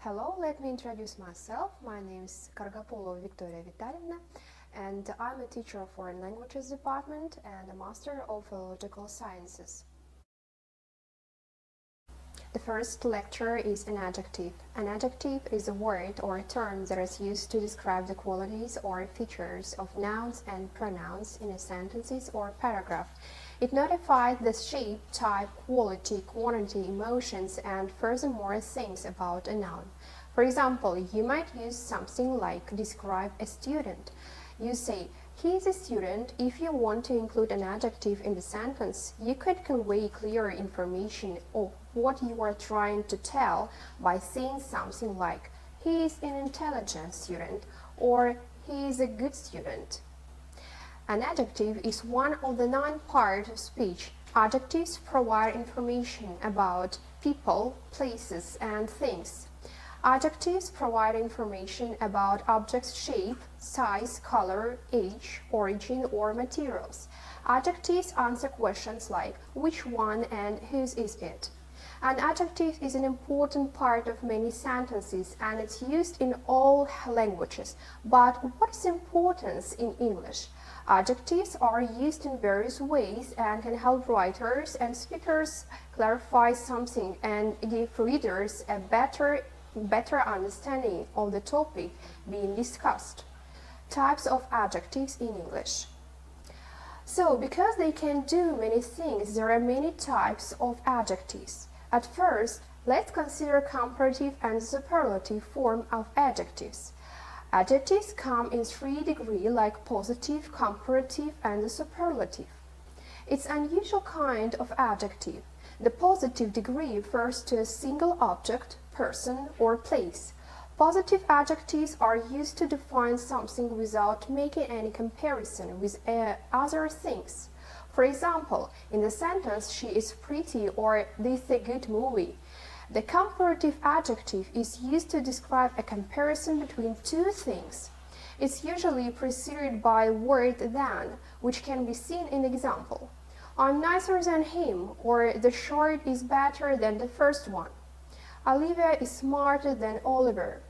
Hello, let me introduce myself. My name is Каргаполова Виктория Витальевна, and I'm a teacher of Foreign Languages Department and a Master of Philological Sciences. The first lecture is an adjective. An adjective is a word or a term that is used to describe the qualities or features of nouns and pronouns in a sentence or paragraph. It notifies the shape, type, quality, quantity, emotions, and furthermore things about a noun. For example, you might use something like describe a student. You say, he is a student. If you want to include an adjective in the sentence, you could convey clear information of what you are trying to tell by saying something like, he is an intelligent student or he is a good student. An adjective is one of the 9 parts of speech. Adjectives provide information about people, places, and things. Adjectives provide information about objects' shape, size, color, age, origin, or materials. Adjectives answer questions like which one and whose is it. An adjective is an important part of many sentences and it's used in all languages. But what is importance in English? Adjectives are used in various ways and can help writers and speakers clarify something and give readers a better understanding of the topic being discussed. Types of adjectives in English. So, because they can do many things, there are many types of adjectives. At first, let's consider comparative and superlative form of adjectives. Adjectives come in 3 degrees like positive, comparative, and the superlative. It's an unusual kind of adjective. The positive degree refers to a single object, person, or place. Positive adjectives are used to define something without making any comparison with other things. For example, in the sentence, she is pretty or this is a good movie. The comparative adjective is used to describe a comparison between 2 things. It's usually preceded by a word than, which can be seen in example. I'm nicer than him, or the shirt is better than the first one. Olivia is smarter than Oliver.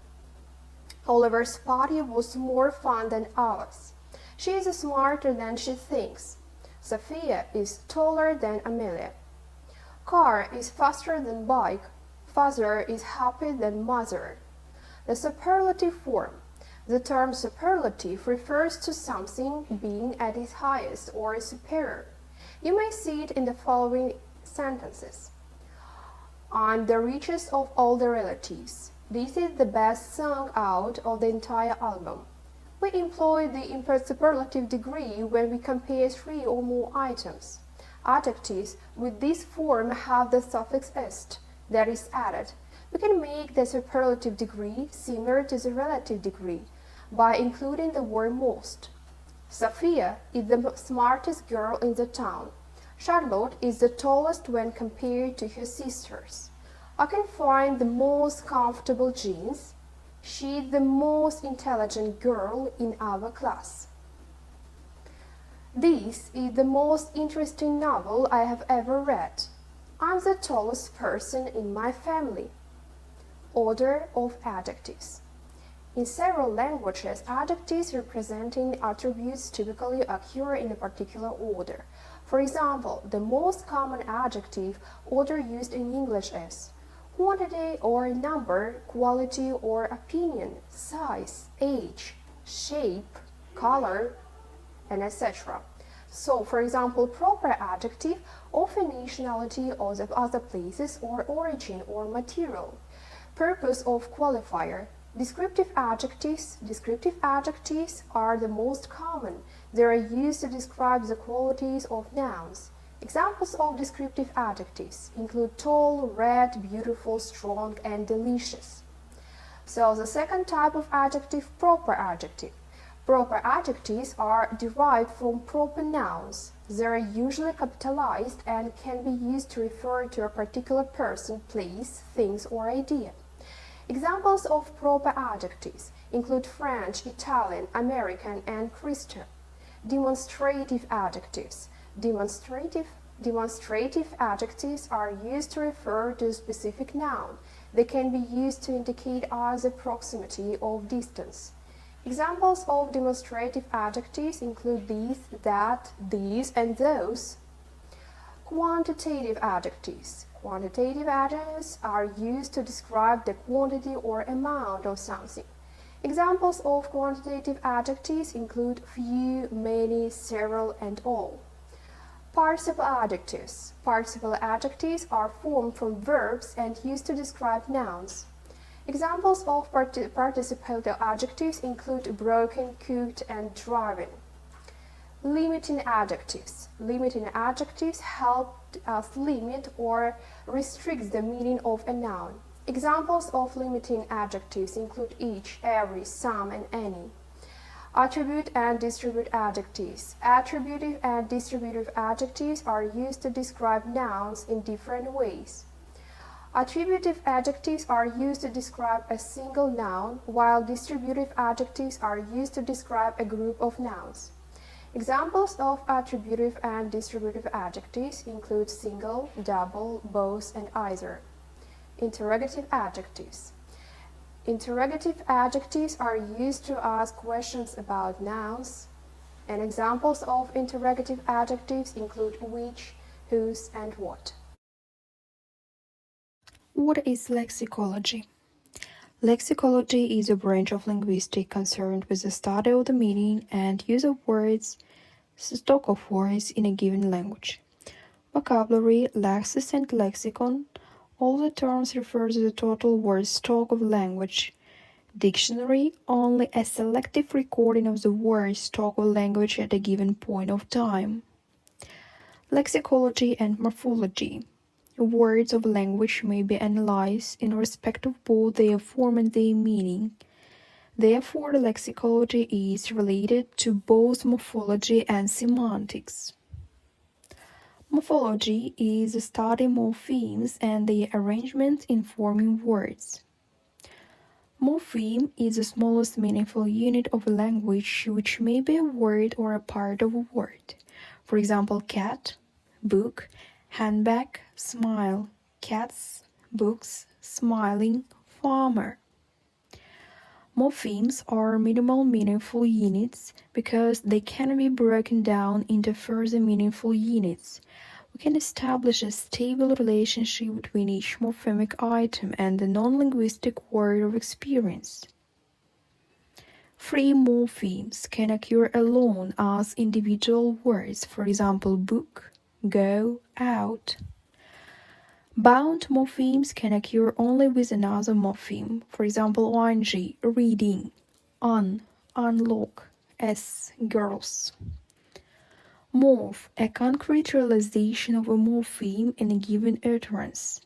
Oliver's party was more fun than ours. She is smarter than she thinks. Sophia is taller than Amelia. Car is faster than bike. Father is happy than mother. The superlative form. The term superlative refers to something being at its highest or superior. You may see it in the following sentences. I'm the richest of all the relatives. This is the best song out of the entire album. We employ the superlative degree when we compare 3 or more items. Adjectives with this form have the suffix est that is added. We can make the superlative degree similar to the relative degree by including the word most. Sophia is the smartest girl in the town. Charlotte is the tallest when compared to her sisters. I can find the most comfortable jeans. She is the most intelligent girl in our class. This is the most interesting novel I have ever read. I'm the tallest person in my family. Order of adjectives. In several languages, adjectives representing attributes typically occur in a particular order. For example, the most common adjective order used in English is quantity or number, quality or opinion, size, age, shape, color, and etc. So, for example, proper adjective of a nationality or of other places or origin or material. Purpose of qualifier. Descriptive adjectives are the most common. They are used to describe the qualities of nouns. Examples of descriptive adjectives include tall, red, beautiful, strong, and delicious. So the second type of adjective, proper adjective. Proper adjectives are derived from proper nouns. They are usually capitalized and can be used to refer to a particular person, place, things, or idea. Examples of proper adjectives include French, Italian, American, and Christian. Demonstrative adjectives. Demonstrative Demonstrative adjectives are used to refer to a specific noun. They can be used to indicate either proximity or distance. Examples of demonstrative adjectives include these, that, these, and those. Quantitative adjectives. Quantitative adjectives are used to describe the quantity or amount of something. Examples of quantitative adjectives include few, many, several, and all. Participle adjectives. Participle adjectives are formed from verbs and used to describe nouns. Examples of participle adjectives include broken, cooked, and driving. Limiting adjectives. Limiting adjectives help us limit or restrict the meaning of a noun. Examples of limiting adjectives include each, every, some, and any. Attribute and distributive adjectives. Attributive and distributive adjectives are used to describe nouns in different ways. Attributive adjectives are used to describe a single noun, while distributive adjectives are used to describe a group of nouns. Examples of attributive and distributive adjectives include single, double, both, and either. Interrogative adjectives. Interrogative adjectives are used to ask questions about nouns, and examples of interrogative adjectives include which, whose, and what. What is lexicology? Lexicology is a branch of linguistics concerned with the study of the meaning and use of words, stock of words in a given language. Vocabulary, lexis, and lexicon. All the terms refer to the total word stock of language. Dictionary, only a selective recording of the word stock of language at a given point of time. Lexicology and morphology. Words of language may be analyzed in respect of both their form and their meaning. Therefore, lexicology is related to both morphology and semantics. Morphology is the study of morphemes and their arrangement in forming words. Morpheme is the smallest meaningful unit of a language, which may be a word or a part of a word. For example, cat, book, handbag, smile, cats, books, smiling, farmer. Morphemes are minimal meaningful units because they can be broken down into further meaningful units. We can establish a stable relationship between each morphemic item and the non-linguistic word of experience. Free morphemes can occur alone as individual words, for example, book, go, out. Bound morphemes can occur only with another morpheme, for example, ing, reading, unlock, s, girls. Morph, a concrete realization of a morpheme in a given utterance.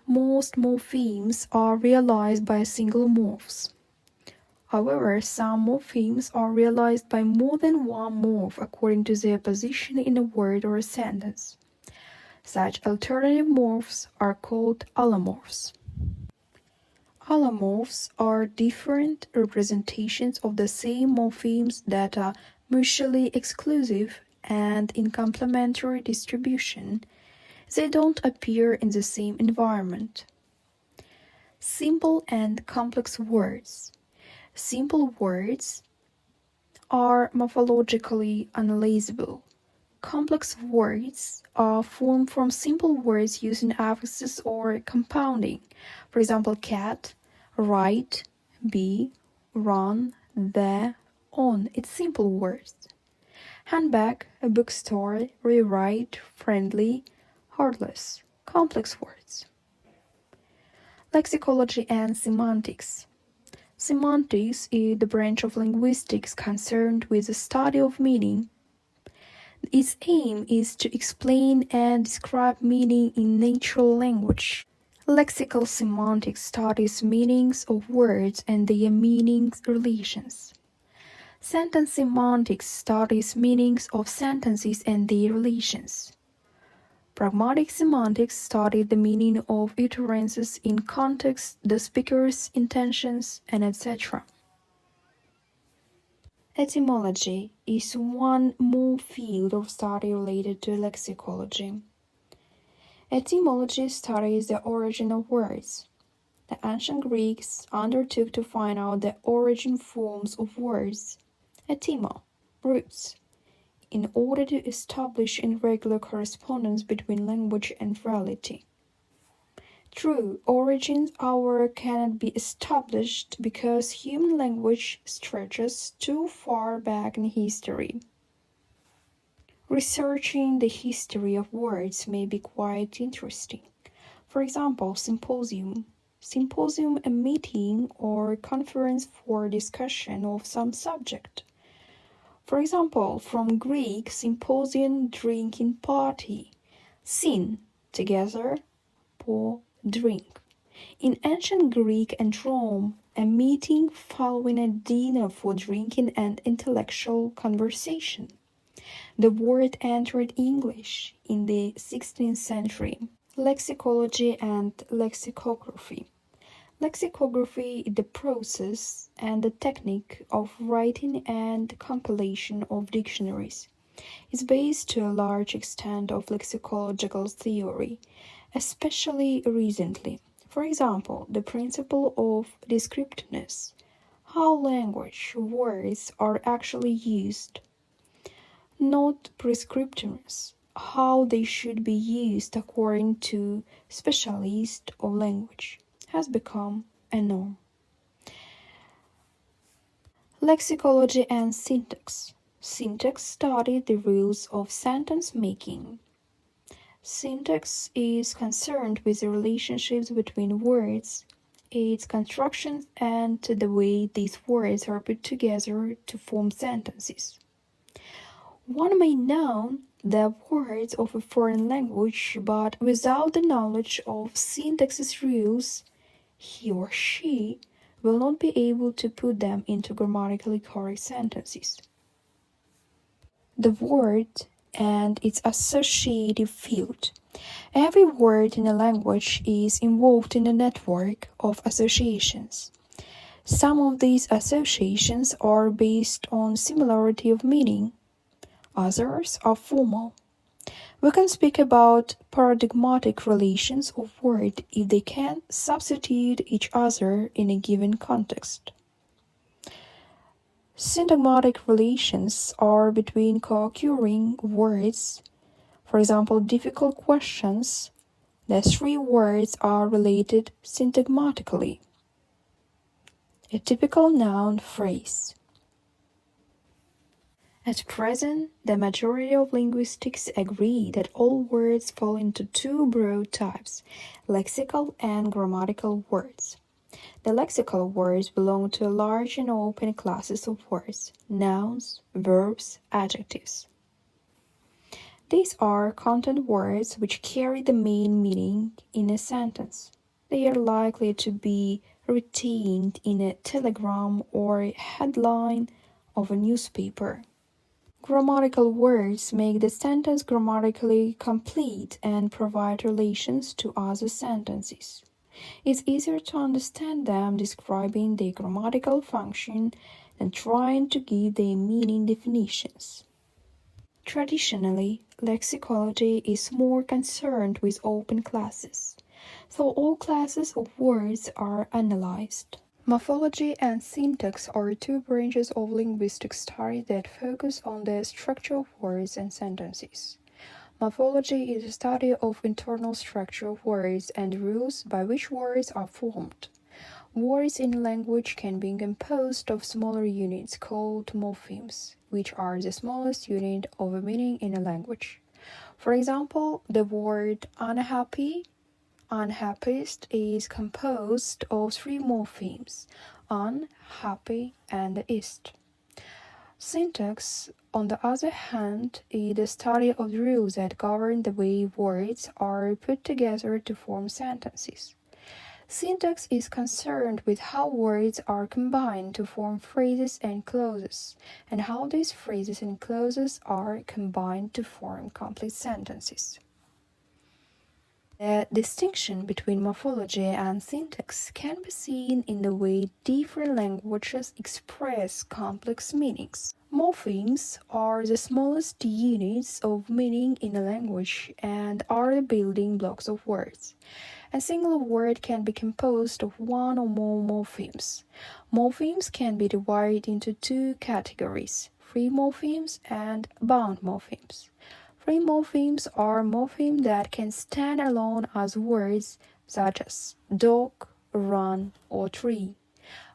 Most morphemes are realized by single morphs. However, some morphemes are realized by more than one morph according to their position in a word or a sentence. Such alternative morphs are called allomorphs. Allomorphs are different representations of the same morphemes that are mutually exclusive and in complementary distribution. They don't appear in the same environment. Simple and complex words. Simple words are morphologically analyzable. Complex words are formed from simple words using affixes or compounding. For example, cat, write, be, run, the, on. It's simple words. Handbag, a bookstore, rewrite, friendly, heartless. Complex words. Lexicology and semantics. Semantics is the branch of linguistics concerned with the study of meaning. Its aim is to explain and describe meaning in natural language. Lexical semantics studies meanings of words and their meaning relations. Sentence semantics studies meanings of sentences and their relations. Pragmatic semantics study the meaning of utterances in context, the speaker's intentions, and etc. Etymology is one more field of study related to lexicology. Etymology studies the origin of words. The ancient Greeks undertook to find out the origin forms of words, etyma, roots, in order to establish irregular correspondence between language and reality. True, origins, however, cannot be established because human language stretches too far back in history. Researching the history of words may be quite interesting. For example, symposium. Symposium, a meeting or conference for discussion of some subject. For example, from Greek, symposium, drinking party. Syn, together, po, drink. In ancient Greek and Rome, a meeting following a dinner for drinking and intellectual conversation. The word entered English in the 16th century. Lexicology and lexicography. Lexicography is the process and the technique of writing and compilation of dictionaries. It's based to a large extent of lexicological theory, especially recently. For example, the principle of descriptiveness, how language words are actually used, not prescriptiveness, how they should be used according to specialists of language, has become a norm. Lexicology and syntax. Syntax studies the rules of sentence making. Syntax is concerned with the relationships between words, its construction, and the way these words are put together to form sentences. One may know the words of a foreign language, but without the knowledge of syntax's rules, he or she will not be able to put them into grammatically correct sentences. The word and its associative field. Every word in a language is involved in a network of associations. Some of these associations are based on similarity of meaning, others are formal. We can speak about paradigmatic relations of words if they can substitute each other in a given context. Syntagmatic relations are between co-occurring words. For example, difficult questions, the three words are related syntagmatically. A typical noun phrase. At present, the majority of linguists agree that all words fall into two broad types, lexical and grammatical words. The lexical words belong to a large and open classes of words, nouns, verbs, adjectives. These are content words which carry the main meaning in a sentence. They are likely to be retained in a telegram or a headline of a newspaper. Grammatical words make the sentence grammatically complete and provide relations to other sentences. It's easier to understand them describing their grammatical function than trying to give their meaning definitions. Traditionally, lexicology is more concerned with open classes, so all classes of words are analyzed. Morphology and syntax are two branches of linguistic study that focus on the structure of words and sentences. Morphology is the study of internal structure of words and rules by which words are formed. Words in language can be composed of smaller units called morphemes, which are the smallest unit of a meaning in a language. For example, the word unhappy, unhappiest is composed of three morphemes, un, happy, and ist. Syntax, on the other hand, is the study of the rules that govern the way words are put together to form sentences. Syntax is concerned with how words are combined to form phrases and clauses, and how these phrases and clauses are combined to form complete sentences. The distinction between morphology and syntax can be seen in the way different languages express complex meanings. Morphemes are the smallest units of meaning in a language and are the building blocks of words. A single word can be composed of one or more morphemes. Morphemes can be divided into two categories: free morphemes and bound morphemes. Free morphemes are morphemes that can stand alone as words, such as dog, run, or tree.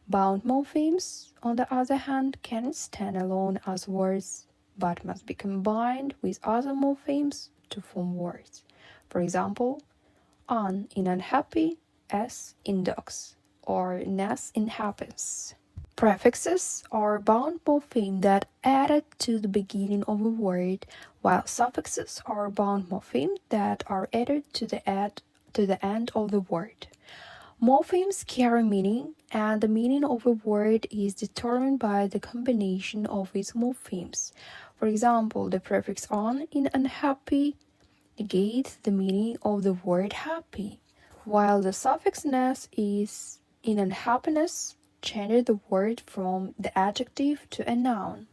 Bound morphemes, on the other hand, can stand alone as words, but must be combined with other morphemes to form words. For example, un in unhappy, s in dogs, or ness in happens. Prefixes are bound morphemes that added to the beginning of a word, while suffixes are bound morphemes that are added to the end of the word. Morphemes carry meaning, and the meaning of a word is determined by the combination of its morphemes. For example, the prefix on in unhappy negates the meaning of the word happy, while the suffix ness is in unhappiness changes the word from the adjective to a noun.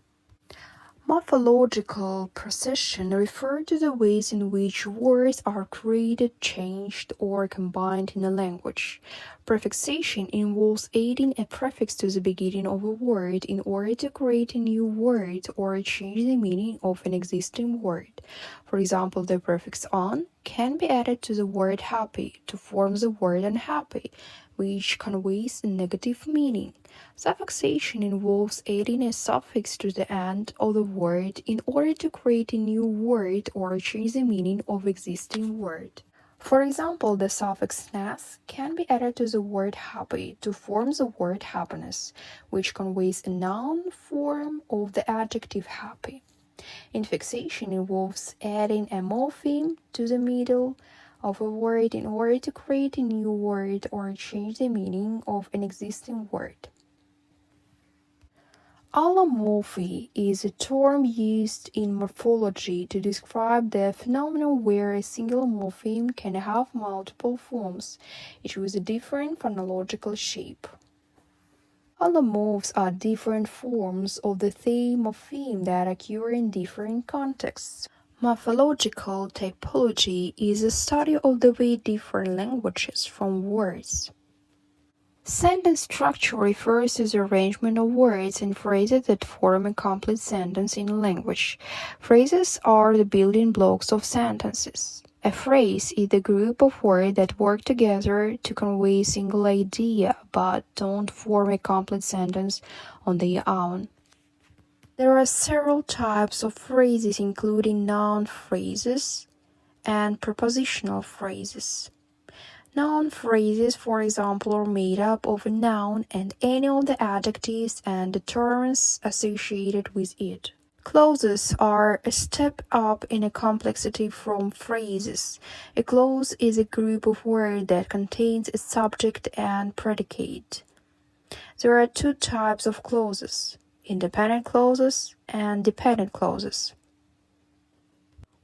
Morphological precision refers to the ways in which words are created, changed, or combined in a language. Prefixation involves adding a prefix to the beginning of a word in order to create a new word or change the meaning of an existing word. For example, the prefix on can be added to the word happy to form the word unhappy, which conveys a negative meaning. Suffixation involves adding a suffix to the end of the word in order to create a new word or change the meaning of existing word. For example, the suffix ness can be added to the word happy to form the word happiness, which conveys a noun form of the adjective happy. Infixation involves adding a morpheme to the middle of a word in order to create a new word or change the meaning of an existing word. Allomorphy is a term used in morphology to describe the phenomenon where a single morpheme can have multiple forms, each with a different phonological shape. Allomorphs are different forms of the same morpheme that occur in different contexts. Morphological typology is a study of the way different languages form words. Sentence structure refers to the arrangement of words and phrases that form a complete sentence in a language. Phrases are the building blocks of sentences. A phrase is the group of words that work together to convey a single idea but don't form a complete sentence on their own. There are several types of phrases, including noun phrases and prepositional phrases. Noun phrases, for example, are made up of a noun and any of the adjectives and the terms associated with it. Clauses are a step up in a complexity from phrases. A clause is a group of words that contains a subject and predicate. There are two types of clauses: independent clauses and dependent clauses.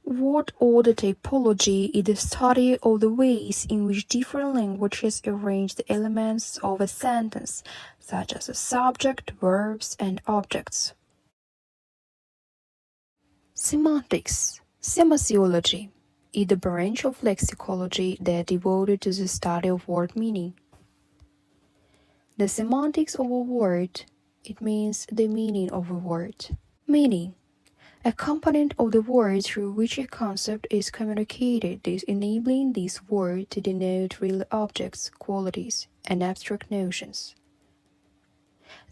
Word order typology is the study of the ways in which different languages arrange the elements of a sentence, such as a subject, verbs, and objects. Semantics, semasiology, is the branch of lexicology that devoted to the study of word meaning. The semantics of a word, it means the meaning of a word. Meaning, a component of the word through which a concept is communicated, thus enabling this word to denote real objects, qualities, and abstract notions.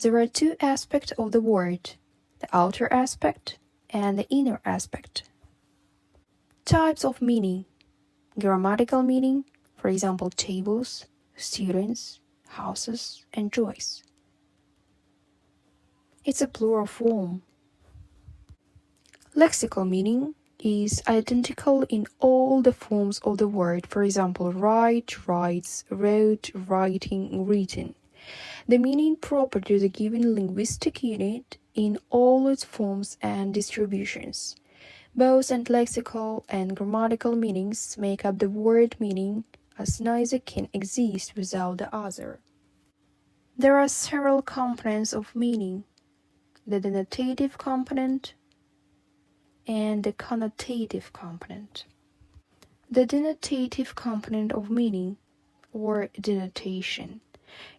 There are two aspects of the word: the outer aspect and the inner aspect. Types of meaning: grammatical meaning, for example, tables, students, houses, and joys. It's a plural form. Lexical meaning is identical in all the forms of the word, for example, write, writes, wrote, writing, written. The meaning proper to the given linguistic unit in all its forms and distributions. Both and lexical and grammatical meanings make up the word meaning, as neither can exist without the other. There are several components of meaning: the denotative component and the connotative component. The denotative component of meaning, or denotation,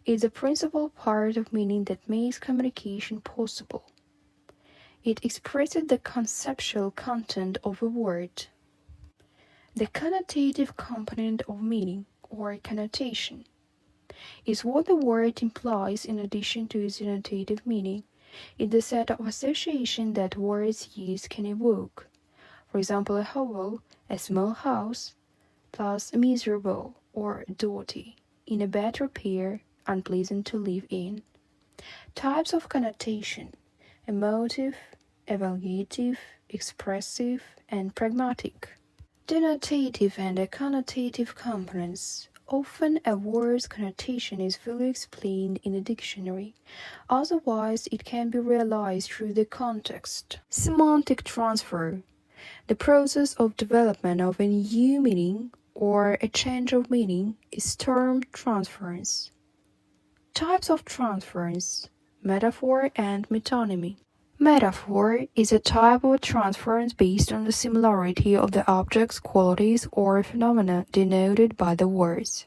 is the principal part of meaning that makes communication possible. It expresses the conceptual content of a word. The connotative component of meaning, or connotation, is what the word implies in addition to its denotative meaning. It's the set of association that words used can evoke. For example, a hovel, a small house, plus miserable or dirty, in a bad repair, unpleasant to live in. Types of connotation: emotive, evaluative, expressive, and pragmatic. Denotative and connotative components. Often a word's connotation is fully explained in a dictionary, otherwise it can be realized through the context. Semantic transfer. The process of development of a new meaning or a change of meaning is termed transference. Types of transference: metaphor and metonymy. Metaphor is a type of transference based on the similarity of the objects, qualities, or phenomena denoted by the words.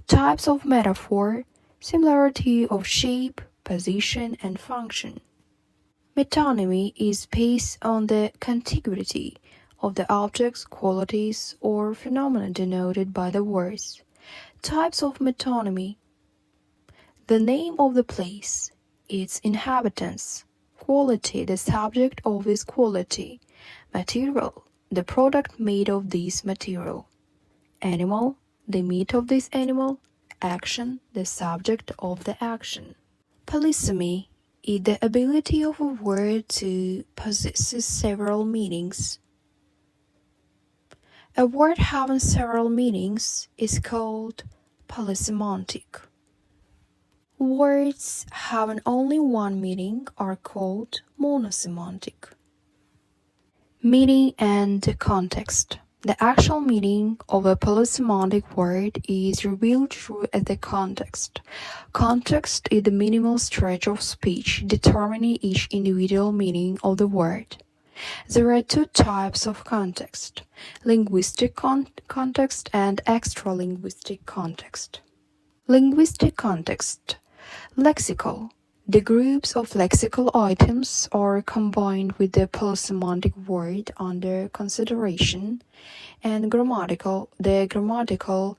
Types of metaphor: similarity of shape, position, and function. Metonymy is based on the contiguity of the objects, qualities, or phenomena denoted by the words. Types of metonymy: the name of the place, its inhabitants; quality, the subject of its quality; material, the product made of this material; animal, the meat of this animal; action, the subject of the action. Polysemy is the ability of a word to possess several meanings. A word having several meanings is called polysemantic. Words having only one meaning are called monosemantic. Meaning and context. The actual meaning of a polysemantic word is revealed through the context. Context is the minimal stretch of speech determining each individual meaning of the word. There are two types of context: linguistic context and extra-linguistic context. Linguistic context. Lexical. The groups of lexical items are combined with the polysemantic word under consideration, and grammatical. The grammatical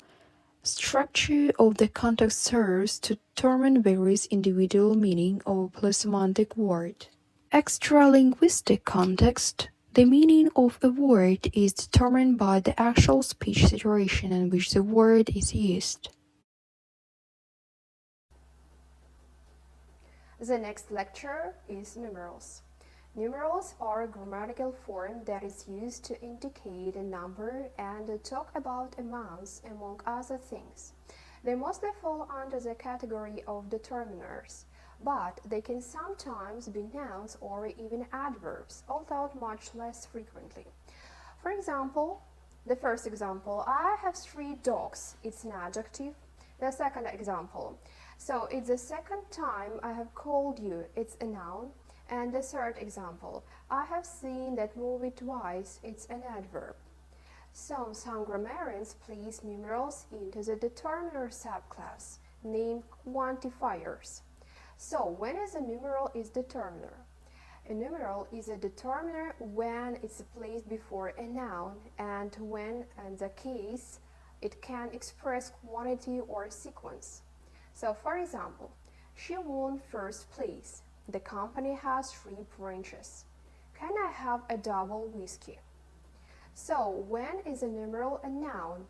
structure of the context serves to determine various individual meaning of a polysemantic word. Extra-linguistic context. The meaning of a word is determined by the actual speech situation in which the word is used. The next lecture is numerals. Numerals are a grammatical form that is used to indicate a number and talk about amounts, among other things. They mostly fall under the category of determiners, but they can sometimes be nouns or even adverbs, although much less frequently. For example, the first example, I have 3 dogs, it's an adjective. The second example, so it's the second time I have called you, it's a noun. And the third example, I have seen that movie twice, it's an adverb. So some grammarians place numerals into the determiner subclass, named quantifiers. So when is a numeral is determiner? A numeral is a determiner when it's placed before a noun and when, in the case, it can express quantity or sequence. So, for example, she won first place. The company has 3 branches. Can I have a double whiskey? So, when is a numeral a noun?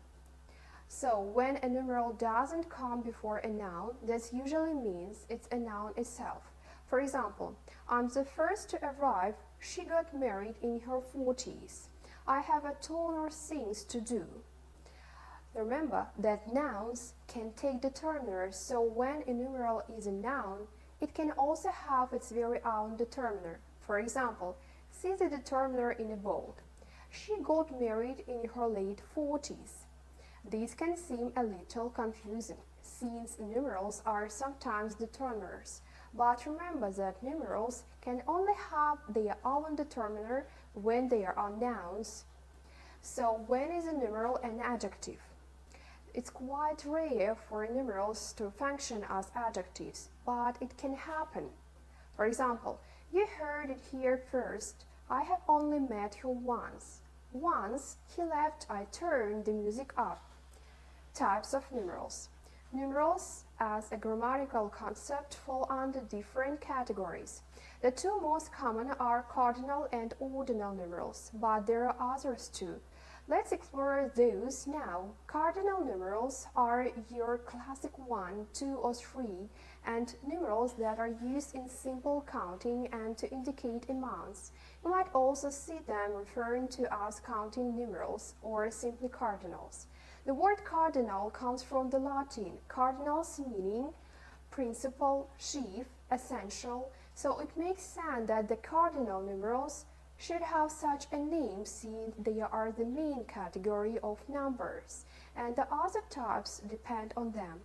So, when a numeral doesn't come before a noun, this usually means it's a noun itself. For example, I'm the first to arrive. She got married in her 40s. I have a ton of things to do. Remember that nouns can take determiners, so when a numeral is a noun, it can also have its very own determiner. For example, see the determiner in a bold. She got married in her late 40s. This can seem a little confusing, since numerals are sometimes determiners, but remember that numerals can only have their own determiner when they are nouns. So when is a numeral an adjective? It's quite rare for numerals to function as adjectives, but it can happen. For example, you heard it here first. I have only met him once. Once he left, I turned the music up. Types of numerals. Numerals, as a grammatical concept, fall under different categories. The two most common are cardinal and ordinal numerals, but there are others too. Let's explore those now. Cardinal numerals are your classic 1, 2, or 3, and numerals that are used in simple counting and to indicate amounts. You might also see them referring to as counting numerals or simply cardinals. The word cardinal comes from the Latin cardinals, meaning principal, chief, essential, so it makes sense that the cardinal numerals should have such a name since they are the main category of numbers, and the other types depend on them.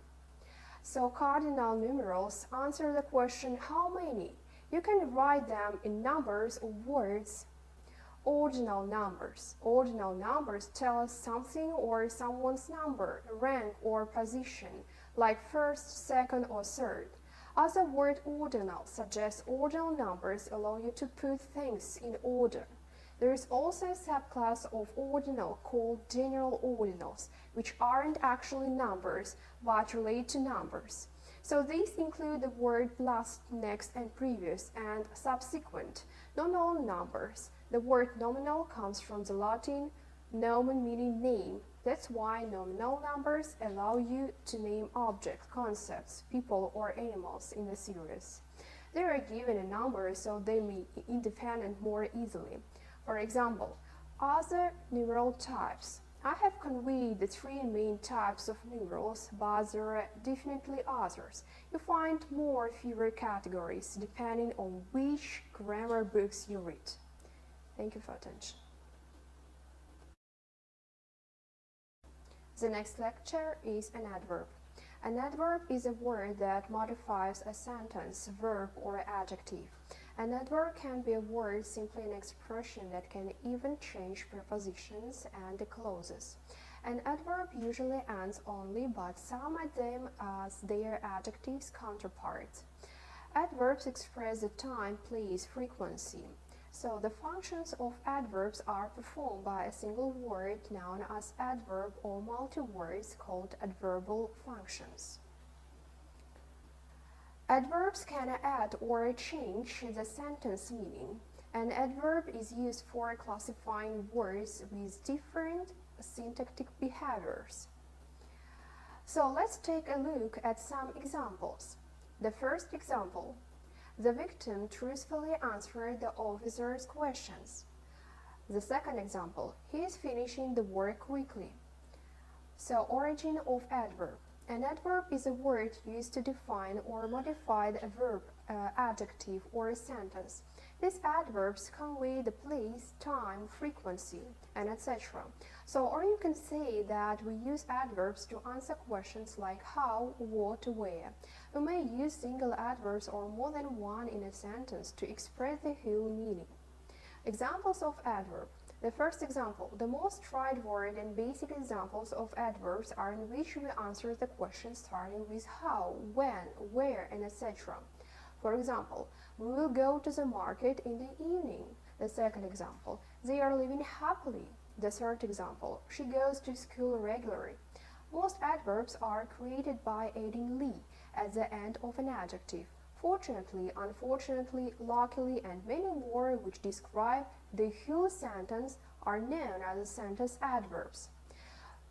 So cardinal numerals answer the question how many. You can write them in numbers or words. Ordinal numbers. Ordinal numbers tell us something or someone's number, rank, or position, like first, second, or third. As the word ordinal suggests, ordinal numbers allow you to put things in order. There is also a subclass of ordinal called general ordinals, which aren't actually numbers but relate to numbers. So these include the word last, next, and previous, and subsequent, nominal numbers. The word nominal comes from the Latin nomen, meaning name. That's why nominal numbers allow you to name objects, concepts, people, or animals in the series. They are given a number so they may be independent more easily. For example, other numeral types. I have conveyed the three main types of numerals, but there are definitely others. You find more fewer categories depending on which grammar books you read. Thank you for attention. The next lecture is an adverb. An adverb is a word that modifies a sentence, verb, or adjective. An adverb can be a word, simply an expression that can even change prepositions and clauses. An adverb usually ends only, but some add them as their adjective's counterpart. Adverbs express the time, place, frequency. So the functions of adverbs are performed by a single word known as adverb or multi-words called adverbial functions. Adverbs can add or change the sentence meaning. An adverb is used for classifying words with different syntactic behaviors. So let's take a look at some examples. The first example. The victim truthfully answered the officer's questions. The second example, he is finishing the work quickly. So, origin of adverb. An adverb is a word used to define or modify a verb, adjective, or a sentence. These adverbs convey the place, time, frequency, and etc. So, or you can say that we use adverbs to answer questions like how, what, where. We may use single adverbs or more than one in a sentence to express the whole meaning. Examples of adverb. The first example, the most straightforward and basic examples of adverbs are in which we answer the question starting with how, when, where, and etc. For example, we will go to the market in the evening. The second example, they are living happily. The third example, she goes to school regularly. Most adverbs are created by adding "ly" at the end of an adjective. Fortunately, unfortunately, luckily, and many more which describe the whole sentence are known as sentence adverbs.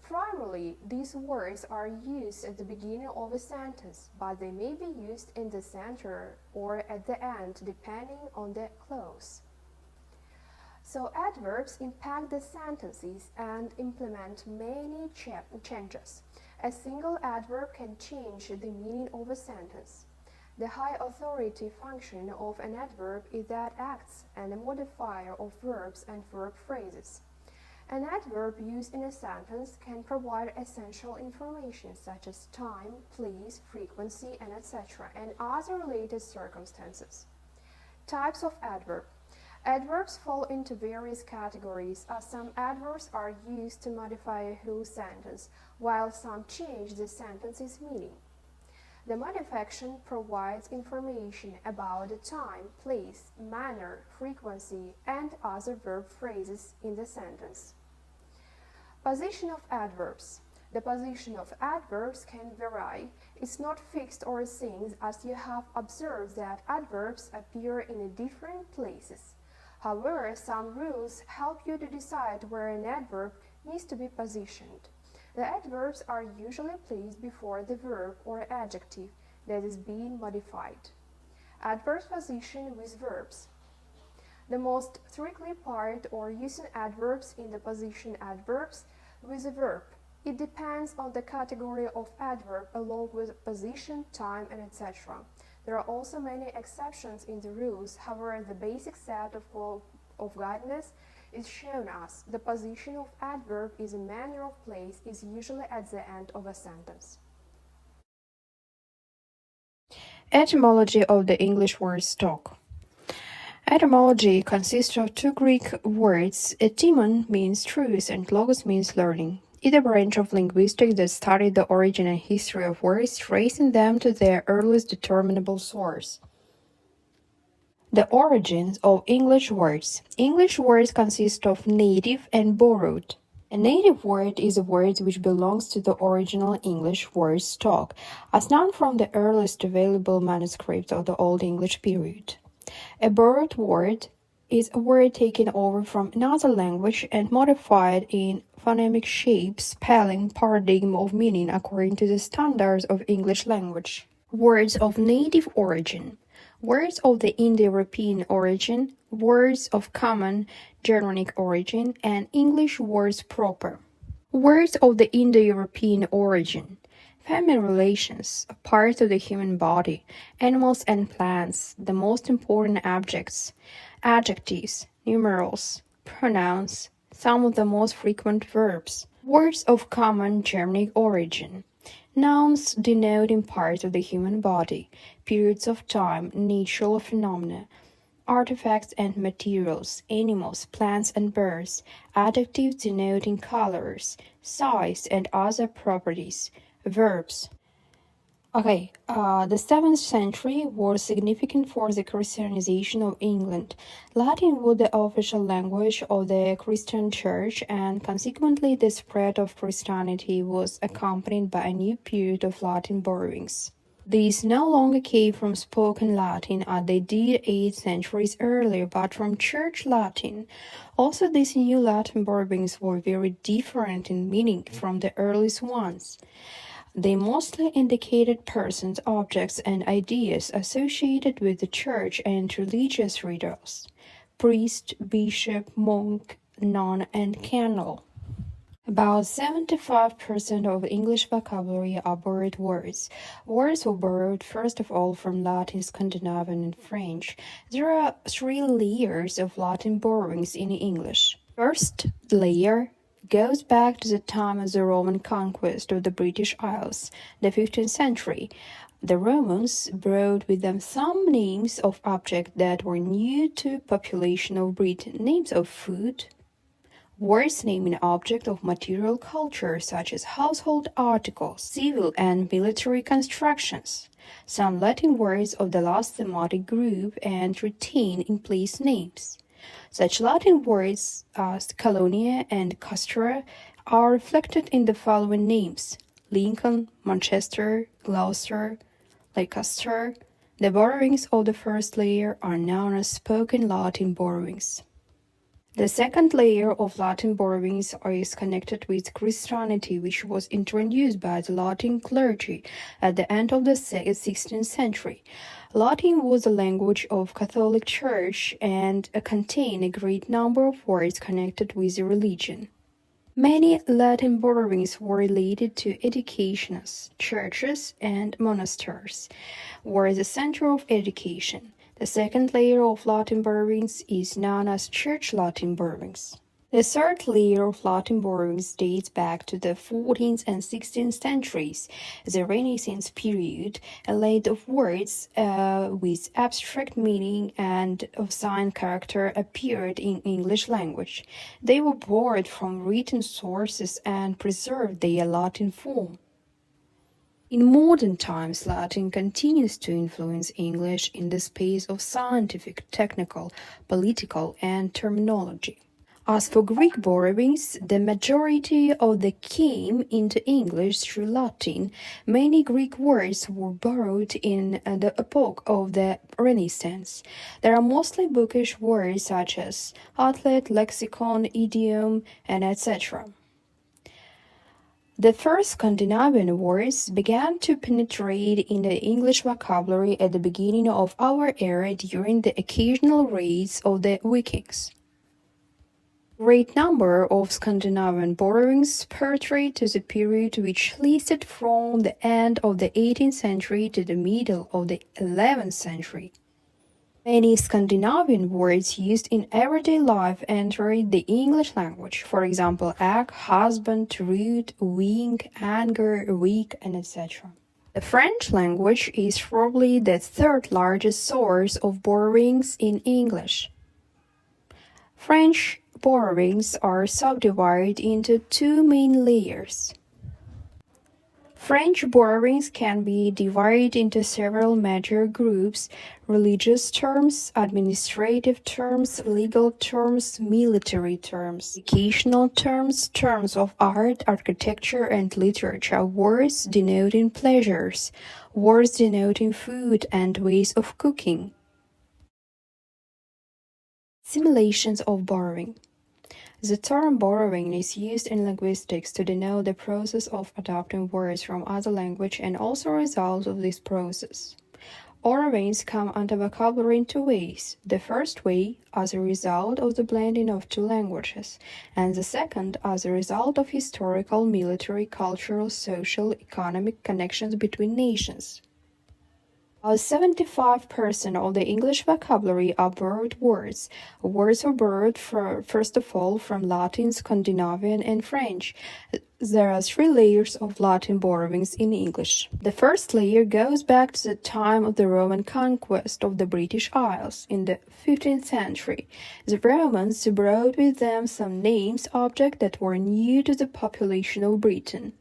Primarily, these words are used at the beginning of a sentence, but they may be used in the center or at the end depending on the clause. So adverbs impact the sentences and implement many changes. A single adverb can change the meaning of a sentence. The high authority function of an adverb is that it acts as a modifier of verbs and verb phrases. An adverb used in a sentence can provide essential information such as time, place, frequency, and etc., and other related circumstances. Types of adverb. Adverbs fall into various categories, as some adverbs are used to modify a whole sentence, while some change the sentence's meaning. The modification provides information about the time, place, manner, frequency, and other verb phrases in the sentence. Position of adverbs. The position of adverbs can vary. It's not fixed or things, as you have observed that adverbs appear in different places. However, some rules help you to decide where an adverb needs to be positioned. The adverbs are usually placed before the verb or adjective that is being modified. Adverb position with verbs. The most tricky part or using adverbs in the position adverbs with a verb. It depends on the category of adverb along with position, time, and etc. There are also many exceptions in the rules. However, the basic set of guidance is shown us. The position of adverb is a manner of place is usually at the end of a sentence. Etymology of the English word stock. Etymology consists of two Greek words. Etymon means truth and logos means learning. It is a branch of linguistics that studied the origin and history of words, tracing them to their earliest determinable source. The origins of English words. English words consist of native and borrowed. A native word is a word which belongs to the original English word stock, as known from the earliest available manuscripts of the Old English period. A borrowed word is a word taken over from another language and modified in phonemic shape, spelling, paradigm of meaning according to the standards of English language. Words of native origin. Words of the Indo-European origin, words of common Germanic origin, and English words proper. Words of the Indo-European origin. Family relations, a part of the human body, animals and plants, the most important objects, adjectives, numerals, pronouns, some of the most frequent verbs. Words of common Germanic origin. Nouns denoting parts of the human body, periods of time, natural phenomena, artifacts and materials, animals, plants and birds. Adjectives denoting colors, size, and other properties. Verbs. The 7th century was significant for the Christianization of England. Latin was the official language of the Christian Church, and consequently the spread of Christianity was accompanied by a new period of Latin borrowings. These no longer came from spoken Latin as they did 8 centuries earlier, but from Church Latin. Also, these new Latin borrowings were very different in meaning from the earliest ones. They mostly indicated persons, objects, and ideas associated with the church and religious rituals: priest, bishop, monk, nun, and candle. About 75% of English vocabulary are borrowed words. Words were borrowed first of all from Latin, Scandinavian, and French. There are 3 layers of Latin borrowings in English. First layer goes back to the time of the Roman conquest of the British Isles, the 15th century. The Romans brought with them some names of objects that were new to population of Britain, names of food, words naming objects of material culture such as household articles, civil and military constructions, some Latin words of the last thematic group, and retain in place names. Such Latin words as Colonia and Castra are reflected in the following names: Lincoln, Manchester, Gloucester, Leicester. The borrowings of the first layer are known as spoken Latin borrowings. The second layer of Latin borrowings is connected with Christianity, which was introduced by the Latin clergy at the end of the 16th century. Latin was the language of Catholic Church and contained a great number of words connected with the religion. Many Latin borrowings were related to educations, churches, and monasteries, were the center of education. The second layer of Latin borrowings is known as Church Latin borrowings. The third layer of Latin borrowings dates back to the 14th and 16th centuries, the Renaissance period. A lot of words with abstract meaning and of sign character appeared in English language. They were borrowed from written sources and preserved their Latin form. In modern times, Latin continues to influence English in the space of scientific, technical, political, and terminology. As for Greek borrowings, the majority of them came into English through Latin. Many Greek words were borrowed in the epoch of the Renaissance. There are mostly bookish words such as athlete, lexicon, idiom, and etc. The first Scandinavian words began to penetrate in the English vocabulary at the beginning of our era during the occasional raids of the Vikings. Great number of Scandinavian borrowings pertain to the period which lasted from the end of the 18th century to the middle of the 11th century. Many Scandinavian words used in everyday life entered the English language, for example, egg, husband, root, wing, anger, weak, and etc. The French language is probably the third largest source of borrowings in English. French borrowings are subdivided into two main layers. French borrowings can be divided into several major groups: religious terms, administrative terms, legal terms, military terms, educational terms, terms of art, architecture, and literature, words denoting pleasures, words denoting food and ways of cooking. Simulations of borrowing. The term borrowing is used in linguistics to denote the process of adopting words from other language and also results of this process. Borrowings come under vocabulary in two ways. The first way, as a result of the blending of two languages, and the second, as a result of historical, military, cultural, social, economic connections between nations. About 75% of the English vocabulary are borrowed words. Words are borrowed, first of all, from Latin, Scandinavian, and French. There are three layers of Latin borrowings in English. The first layer goes back to the time of the Roman conquest of the British Isles in the 15th century. The Romans brought with them some names, objects that were new to the population of Britain.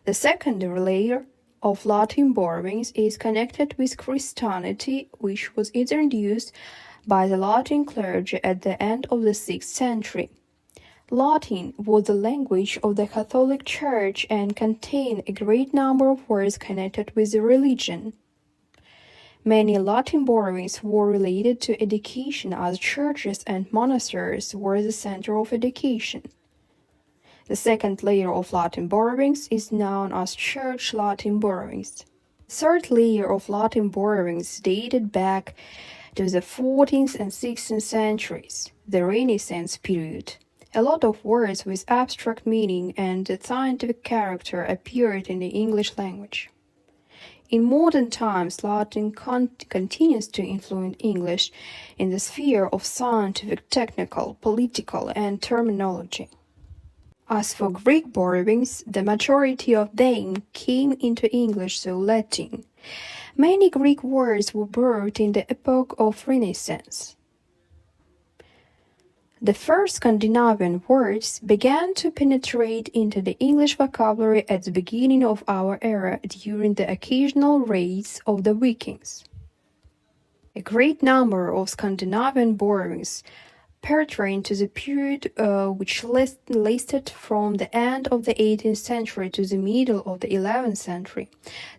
The second layer of Latin borrowings is connected with Christianity, which was introduced by the Latin clergy at the end of the 6th century. Latin was the language of the Catholic Church and contained a great number of words connected with the religion. Many Latin borrowings were related to education, as churches and monasteries were the center of education. The second layer of Latin borrowings is known as Church Latin borrowings. The third layer of Latin borrowings dated back to the 14th and 16th centuries, the Renaissance period. A lot of words with abstract meaning and scientific character appeared in the English language. In modern times, Latin continues to influence English in the sphere of scientific, technical, political, and terminology. As for Greek borrowings, the majority of them came into English through Latin. Many Greek words were borrowed in the epoch of Renaissance. The first Scandinavian words began to penetrate into the English vocabulary at the beginning of our era during the occasional raids of the Vikings. A great number of Scandinavian borrowings pertain to the period which lasted from the end of the 18th century to the middle of the 11th century.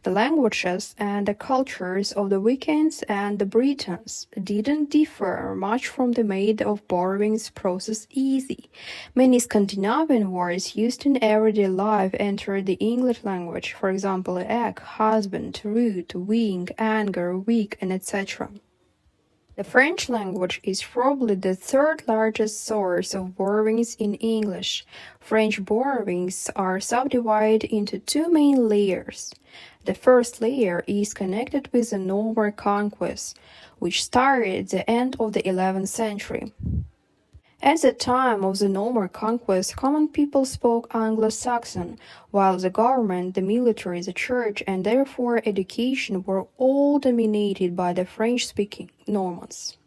The languages and the cultures of the Vikings and the Britons didn't differ much from the made of borrowings process easy. Many Scandinavian words used in everyday life entered the English language, for example, egg, husband, root, wing, anger, weak, and etc. The French language is probably the third largest source of borrowings in English. French borrowings are subdivided into two main layers. The first layer is connected with the Norman conquest, which started at the end of the 11th century. At the time of the Norman conquest, common people spoke Anglo-Saxon, while the government, the military, the church, and therefore education were all dominated by the French-speaking Normans.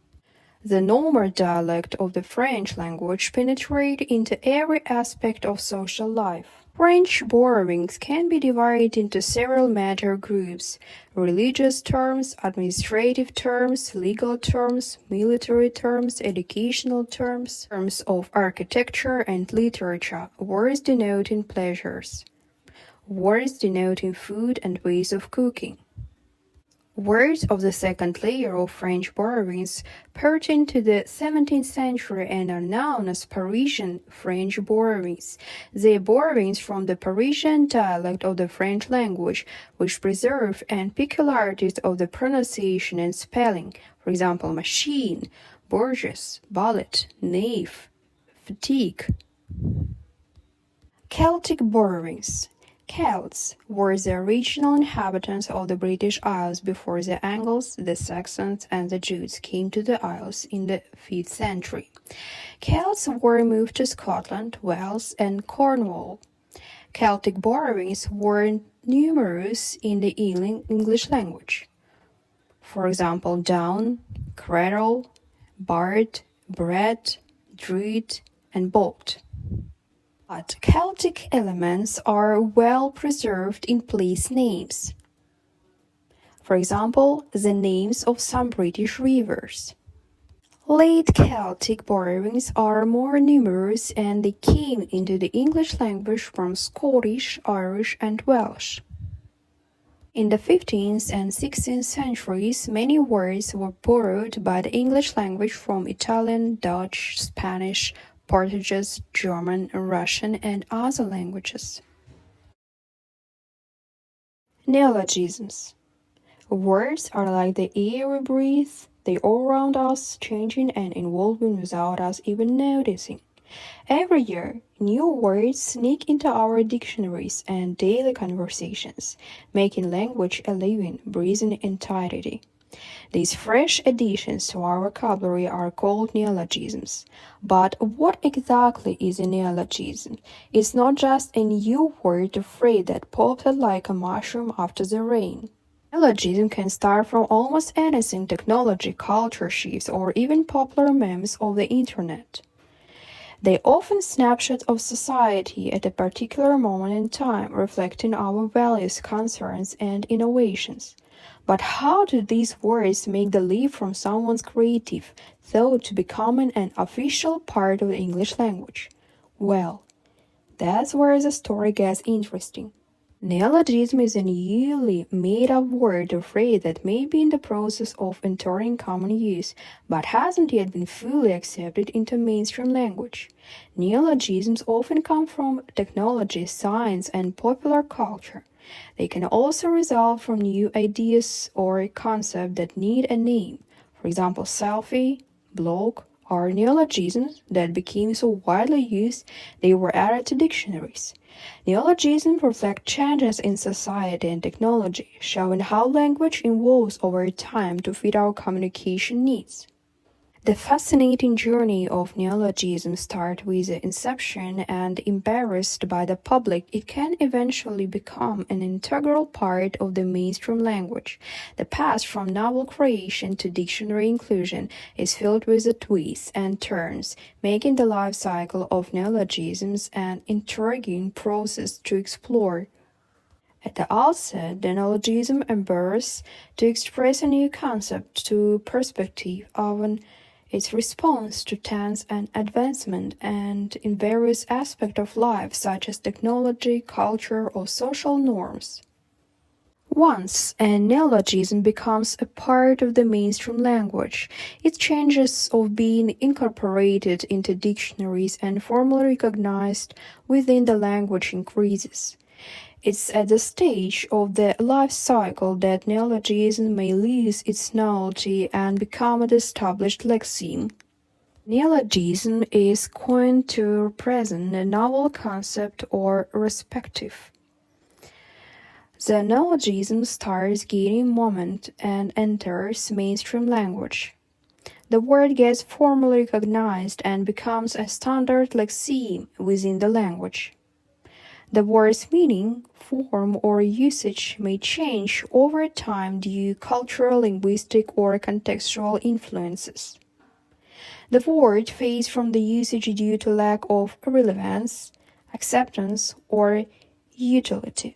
The Norman dialect of the French language penetrated into every aspect of social life. French borrowings can be divided into several major groups: religious terms, administrative terms, legal terms, military terms, educational terms, terms of architecture and literature, words denoting pleasures, words denoting food and ways of cooking. Words of the second layer of French borrowings pertain to the 17th century and are known as Parisian French borrowings. They are borrowings from the Parisian dialect of the French language, which preserve and peculiarities of the pronunciation and spelling, for example, machine, bourgeois, bullet, knave, fatigue. Celtic borrowings. Celts were the original inhabitants of the British Isles before the Angles, the Saxons, and the Jutes came to the Isles in the 5th century. Celts were moved to Scotland, Wales, and Cornwall. Celtic borrowings were numerous in the English language. For example, down, cradle, bard, bread, druid, and bolt. But Celtic elements are well preserved in place names. For example, the names of some British rivers. Late Celtic borrowings are more numerous and they came into the English language from Scottish, Irish, and Welsh. In the 15th and 16th centuries, many words were borrowed by the English language from Italian, Dutch, Spanish, Portuguese, German, Russian, and other languages. Neologisms. Words are like the air we breathe, they all around us, changing and evolving without us even noticing. Every year, new words sneak into our dictionaries and daily conversations, making language a living, breathing entity. These fresh additions to our vocabulary are called neologisms. But what exactly is a neologism? It's not just a new word or phrase that popped out like a mushroom after the rain. Neologism can start from almost anything: technology, culture shifts, or even popular memes of the internet. They often snapshots of society at a particular moment in time, reflecting our values, concerns, and innovations. But how do these words make the leap from someone's creative thought to becoming an official part of the English language? Well, that's where the story gets interesting. Neologism is a newly made-up word or phrase that may be in the process of entering common use, but hasn't yet been fully accepted into mainstream language. Neologisms often come from technology, science, and popular culture. They can also result from new ideas or concepts that need a name. For example, selfie, blog, are neologisms that became so widely used they were added to dictionaries. Neologisms reflect changes in society and technology, showing how language evolves over time to fit our communication needs. The fascinating journey of neologism starts with the inception, and embraced by the public, it can eventually become an integral part of the mainstream language. The path from novel creation to dictionary inclusion is filled with the twists and turns, making the life cycle of neologisms an intriguing process to explore. At the outset, the neologism embraces to express a new concept to perspective, often its response to tense and advancement, and in various aspects of life, such as technology, culture, or social norms. Once a neologism becomes a part of the mainstream language, its chances of being incorporated into dictionaries and formally recognized within the language increases. It's at the stage of the life cycle that neologism may lose its novelty and become an established lexeme. Neologism is coined to represent a novel concept or perspective. The neologism starts gaining momentum and enters mainstream language. the word gets formally recognized and becomes a standard lexeme within the language. The word's meaning, form, or usage may change over time due to cultural, linguistic, or contextual influences. The word fades from the usage due to lack of relevance, acceptance, or utility.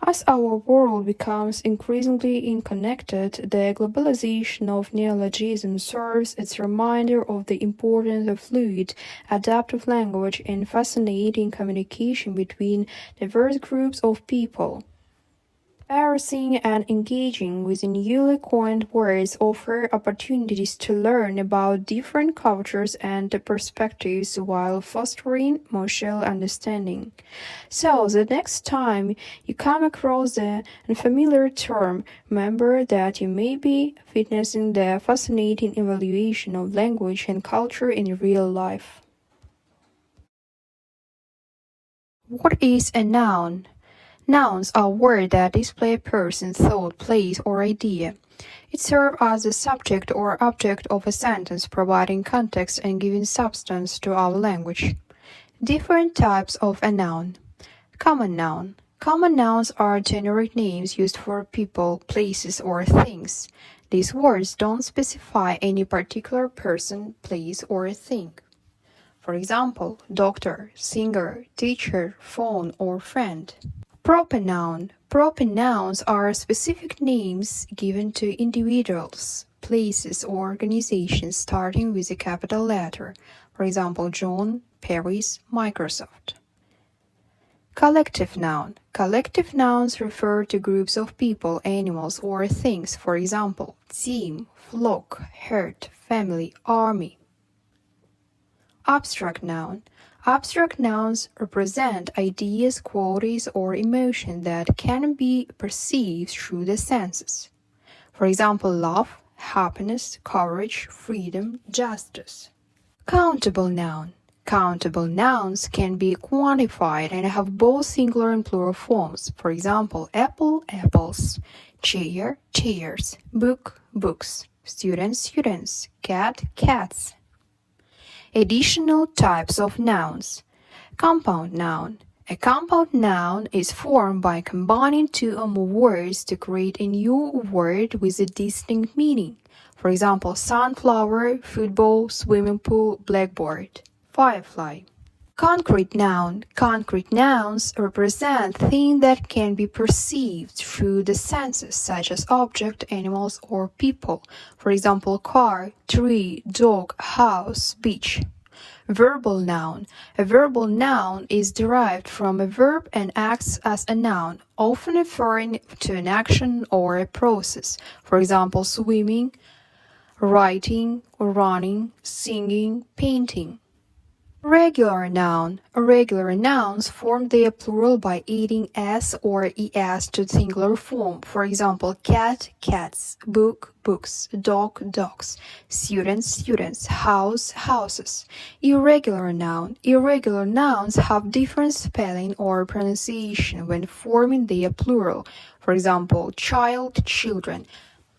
As our world becomes increasingly interconnected, the globalization of neologism serves as a reminder of the importance of fluid, adaptive language and fascinating communication between diverse groups of people. Parsing and engaging with newly coined words offer opportunities to learn about different cultures and perspectives while fostering mutual understanding. So, the next time you come across an unfamiliar term, remember that you may be witnessing the fascinating evaluation of language and culture in real life. What is a noun? Nouns are words that display a person, thought, place, or idea. It serves as the subject or object of a sentence, providing context and giving substance to our language. Different types of a noun. Common noun. Common nouns are generic names used for people, places, or things. These words don't specify any particular person, place, or thing. For example, doctor, singer, teacher, phone, or friend. Proper noun. Proper nouns are specific names given to individuals, places, or organizations starting with a capital letter. For example, John, Paris, Microsoft. Collective noun. Collective nouns refer to groups of people, animals, or things. For example, team, flock, herd, family, army. Abstract noun. Abstract nouns represent ideas, qualities, or emotions that can be perceived through the senses. For example, love, happiness, courage, freedom, justice. Countable noun. Countable nouns can be quantified and have both singular and plural forms. For example, apple, apples, chair, chairs, book, books, student, students, cat, cats. Additional types of nouns. Compound noun. A compound noun is formed by combining two or more words to create a new word with a distinct meaning. For example, sunflower, football, swimming pool, blackboard. Firefly. Concrete noun. Concrete nouns represent things that can be perceived through the senses, such as objects, animals, or people. For example, car, tree, dog, house, beach. Verbal noun. A verbal noun is derived from a verb and acts as a noun, often referring to an action or a process. For example, swimming, writing, running, singing, painting. Regular noun. Regular nouns form their plural by adding s or es to singular form. For example, cat, cats, book, books, dog, dogs, student, students, house, houses. Irregular noun. Irregular nouns have different spelling or pronunciation when forming their plural. For example, child, children,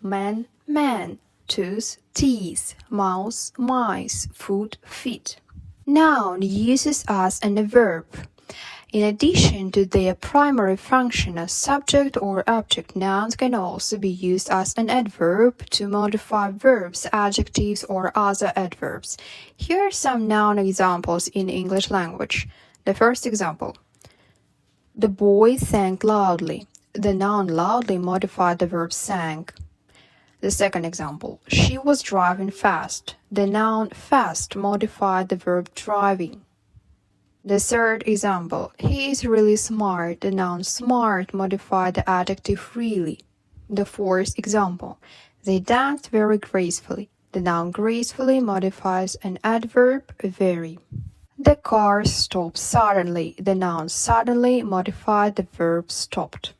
man, man, tooth, teeth, mouse, mice, foot, feet. Noun uses as and a verb. In addition to their primary function as subject or object, nouns can also be used as an adverb to modify verbs, adjectives, or other adverbs. Here are some noun examples in English language. The first example. The boy sang loudly. The noun loudly modified the verb sang. The second example, she was driving fast. The noun fast modified the verb driving. The third example, he is really smart. The noun smart modified the adjective really. The fourth example, they danced very gracefully. The noun gracefully modifies an adverb very. The car stopped suddenly. The noun suddenly modified the verb stopped.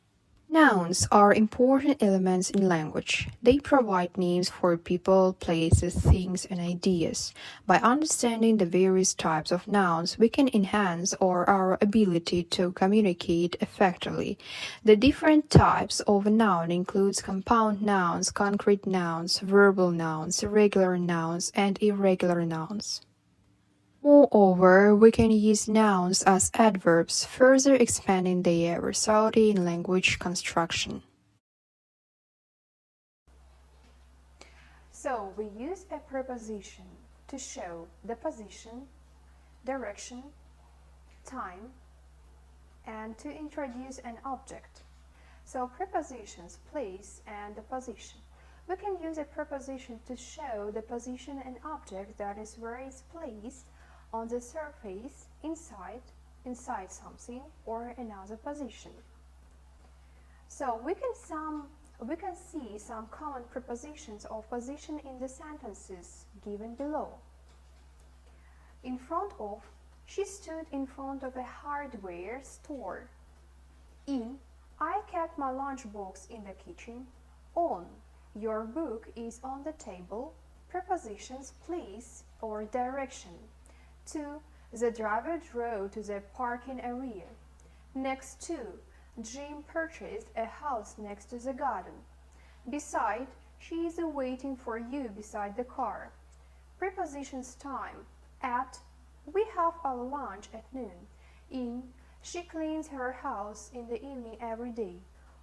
Nouns are important elements in language. They provide names for people, places, things, and ideas. By understanding the various types of nouns, we can enhance our ability to communicate effectively. The different types of a noun includes compound nouns, concrete nouns, verbal nouns, regular nouns, and irregular nouns. Moreover, we can use nouns as adverbs, further expanding their versatility in language construction. So we use a preposition to show the position, direction, time, and to introduce an object. So prepositions, place and the position. We can use a preposition to show the position and object, that is where it's placed on the surface, inside something, or another position. So we can see some common prepositions of position in the sentences given below. In front of, she stood in front of a hardware store. In, I kept my lunchbox in the kitchen. On, your book is on the table. Prepositions, place or direction. 2. The driver drove to the parking area. Next to, Jim purchased a house next to the garden. Beside, she is waiting for you beside the car. Prepositions, time. At, we have our lunch at noon. In, she cleans her house in the evening every day.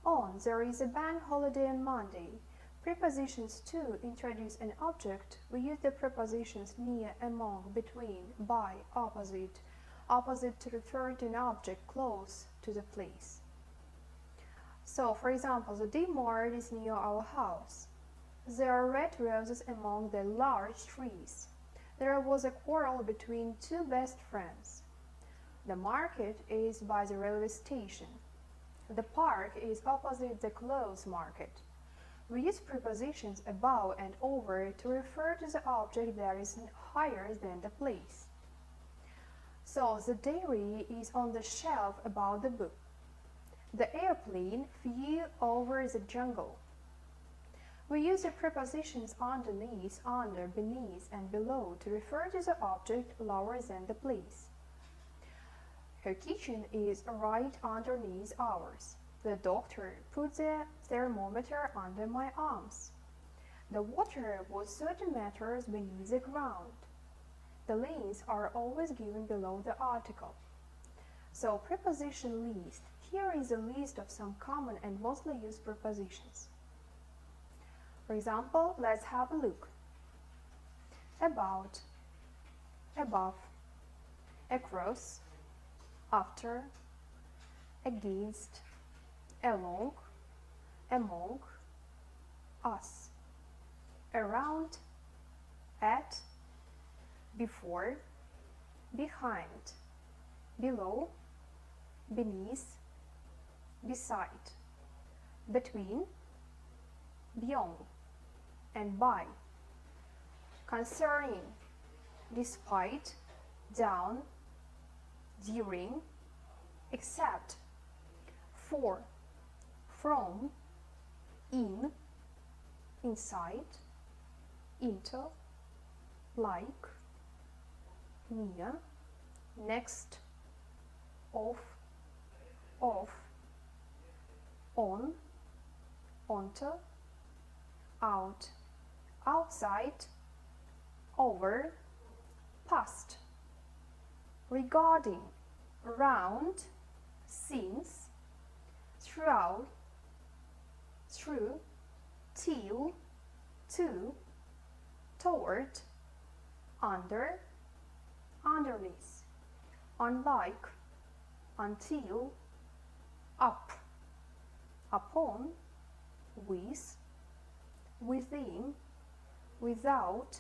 On, there is a bank holiday on Monday. Prepositions to introduce an object. We use the prepositions near, among, between, by, opposite. Opposite to refer to an object close to the place. So, for example, the D-Mart is near our house. There are red roses among the large trees. There was a quarrel between two best friends. The market is by the railway station. The park is opposite the clothes market. We use prepositions above and over to refer to the object that is higher than the place. So, the diary is on the shelf above the book. The airplane flew over the jungle. We use the prepositions underneath, under, beneath, and below to refer to the object lower than the place. Her kitchen is right underneath ours. The doctor put the thermometer under my arms. The water was 30 meters beneath the ground. The links are always given below the article. So, preposition list. Here is a list of some common and mostly used prepositions. For example, let's have a look. About, above, across, after, against, along, among, us, around, at, before, behind, below, beneath, beside, between, beyond, and by, concerning, despite, down, during, except, for, from, in, inside, into, like, near, next, off, on, onto, out, outside, over, past, regarding, round, since, throughout, through, till, to, toward, under, underneath, unlike, until, up, upon, with, within, without,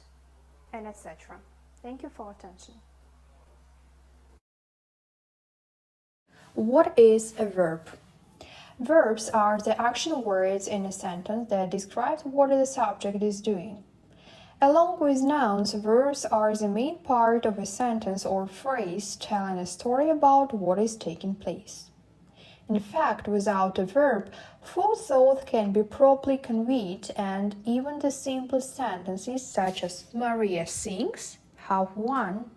and etc. Thank you for attention. What is a verb? Verbs are the action words in a sentence that describe what the subject is doing. Along with nouns, verbs are the main part of a sentence or phrase telling a story about what is taking place. In fact, without a verb, full thought can be properly conveyed, and even the simplest sentences such as Maria sings have one.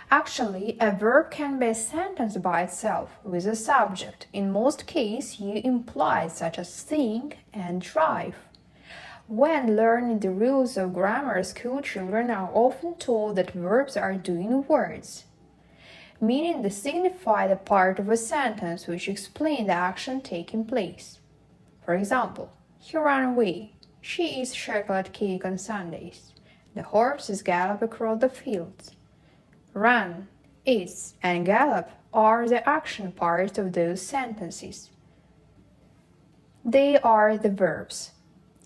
Actually, a verb can be a sentence by itself with a subject. In most cases, you imply such as think and drive. When learning the rules of grammar, school children are often told that verbs are doing words, meaning they signify the part of a sentence which explains the action taking place. For example, he ran away. She eats chocolate cake on Sundays. The horses gallop across the fields. Run, eats, and gallop are the action parts of those sentences. They are the verbs.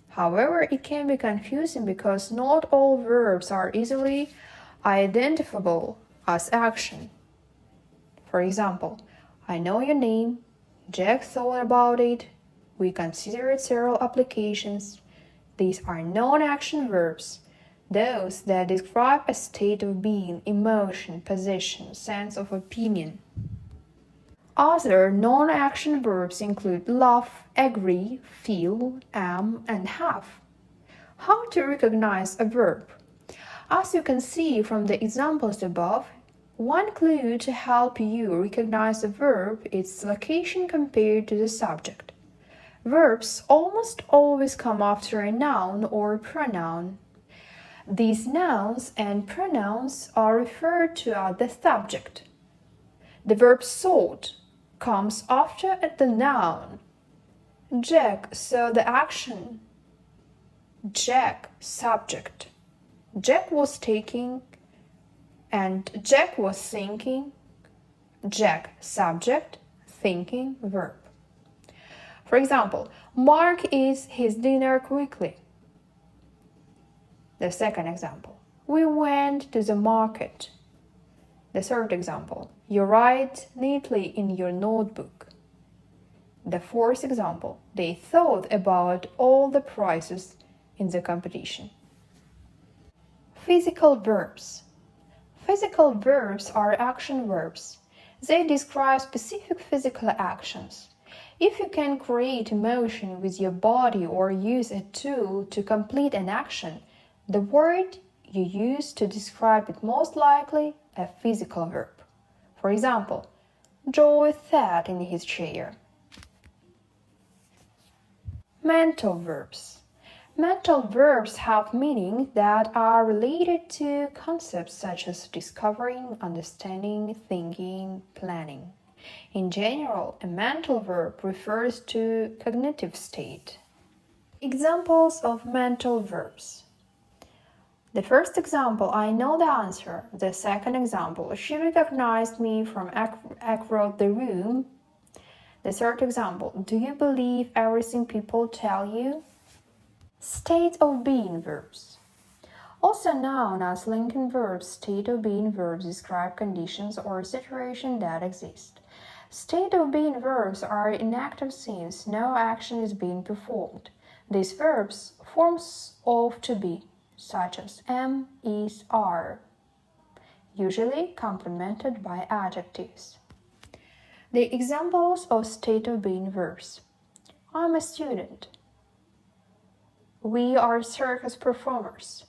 However, it can be confusing because not all verbs are easily identifiable as action. For example, I know your name, Jack thought about it, we considered several applications. These are non-action verbs, those that describe a state of being, emotion, position, sense of opinion. Other non-action verbs include love, agree, feel, am, and have. How to recognize a verb? As you can see from the examples above, one clue to help you recognize a verb is its location compared to the subject. Verbs almost always come after a noun or pronoun. These nouns and pronouns are referred to as the subject. The verb sought comes after the noun. Jack saw the action. Jack, subject. Jack was taking and Jack was thinking. Jack, subject, thinking, verb. For example, Mark eats his dinner quickly. The second example, we went to the market. The third example, you write neatly in your notebook. The fourth example, they thought about all the prizes in the competition. Physical verbs. Physical verbs are action verbs. They describe specific physical actions. If you can create emotion with your body or use a tool to complete an action, the word you use to describe it most likely a physical verb. For example, Joe sat in his chair. Mental verbs. Mental verbs have meaning that are related to concepts such as discovering, understanding, thinking, planning. In general, a mental verb refers to cognitive state. Examples of mental verbs. The first example, I know the answer. The second example, she recognized me from across the room. The third example, do you believe everything people tell you? State of being verbs. Also known as linking verbs, state of being verbs describe conditions or situations that exist. State of being verbs are inactive since no action is being performed. These verbs forms of to be, such as am, is, are, usually complemented by adjectives. The examples of state of being verbs. I'm a student. We are circus performers.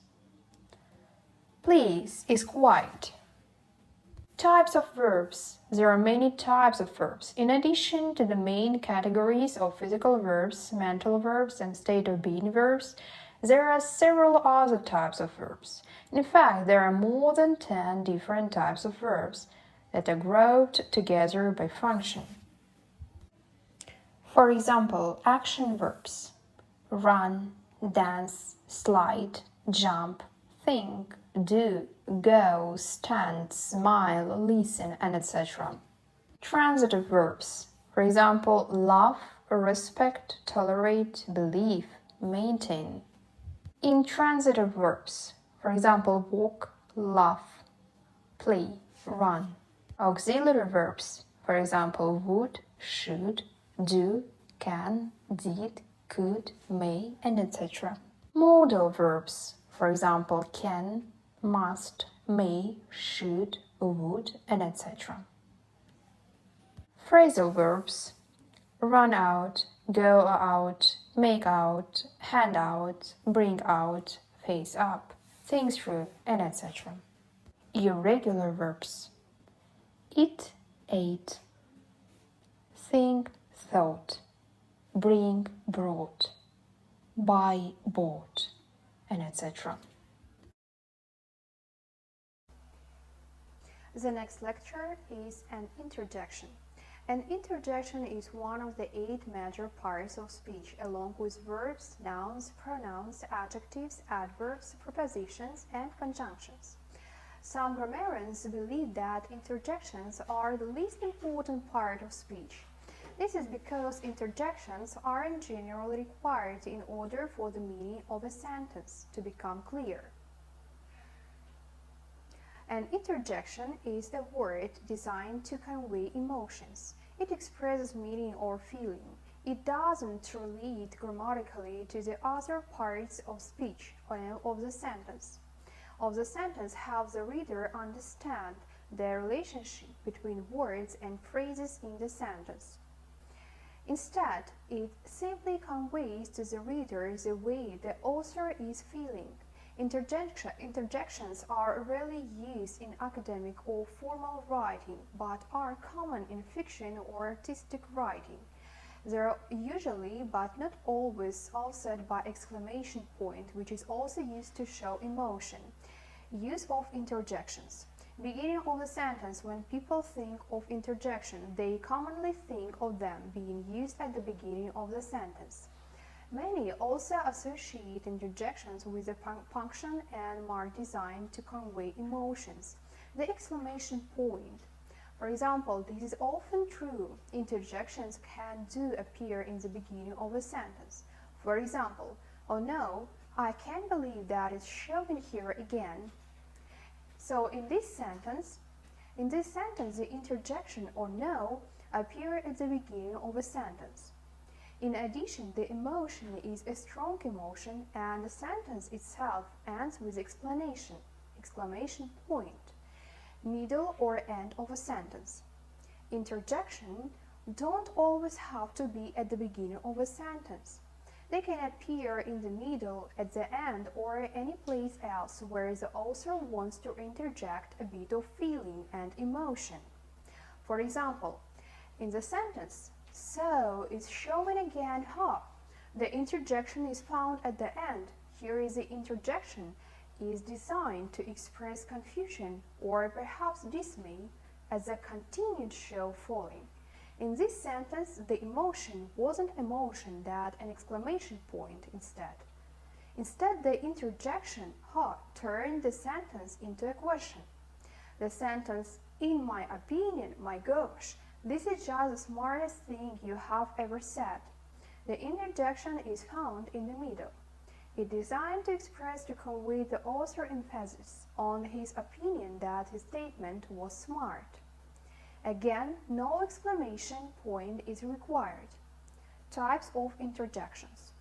Please is quiet. Types of verbs. There are many types of verbs. In addition to the main categories of physical verbs, mental verbs, and state of being verbs, there are several other types of verbs. In fact, there are more than 10 different types of verbs that are grouped together by function. For example, action verbs: run, dance, slide, jump, think, do, go, stand, smile, listen, and etc. Transitive verbs, for example, love, respect, tolerate, believe, maintain. Intransitive verbs, for example, walk, laugh, play, run. Auxiliary verbs, for example, would, should, do, can, did, could, may, and etc. Modal verbs, for example, can, must, may, should, would, and etc. Phrasal verbs. run out, go out, make out, hand out, bring out, face up, think through, and etc. Irregular verbs: eat, ate, think, thought, bring, brought, buy, bought, and etc. The next lecture is an interjection. An interjection is one of the 8 major parts of speech, along with verbs, nouns, pronouns, adjectives, adverbs, prepositions, and conjunctions. Some grammarians believe that interjections are the least important part of speech. This is because interjections aren't generally required in order for the meaning of a sentence to become clear. An interjection is a word designed to convey emotions. It expresses meaning or feeling. It doesn't relate grammatically to the other parts of speech or of the sentence. Helps the reader understand the relationship between words and phrases in the sentence. Instead, it simply conveys to the reader the way the author is feeling. Interjections are rarely used in academic or formal writing, but are common in fiction or artistic writing. They are usually, but not always, offset by exclamation point, which is also used to show emotion. Use of interjections. Beginning of the sentence. When people think of interjection, they commonly think of them being used at the beginning of the sentence. Many also associate interjections with a punctuation and mark designed to convey emotions. The exclamation point. For example, this is often true. Interjections do appear in the beginning of a sentence. For example, "Oh no, I can't believe that it's showing here again." So in this sentence, the interjection "oh no" appears at the beginning of a sentence. In addition, the emotion is a strong emotion, and the sentence itself ends with exclamation point, middle or end of a sentence. Interjections don't always have to be at the beginning of a sentence. They can appear in the middle, at the end, or any place else where the author wants to interject a bit of feeling and emotion. For example, in the sentence, "So it's showing again, huh?" The interjection is found at the end. Here is the interjection is designed to express confusion or perhaps dismay at the continued show falling. In this sentence, the emotion wasn't emotion but an exclamation point instead. Instead, the interjection "huh" turned the sentence into a question. The sentence "in my opinion, my gosh, this is just the smartest thing you have ever said." The interjection is found in the middle. It's designed to convey the author's emphasis on his opinion that his statement was smart. Again, no exclamation point is required. Types of interjections.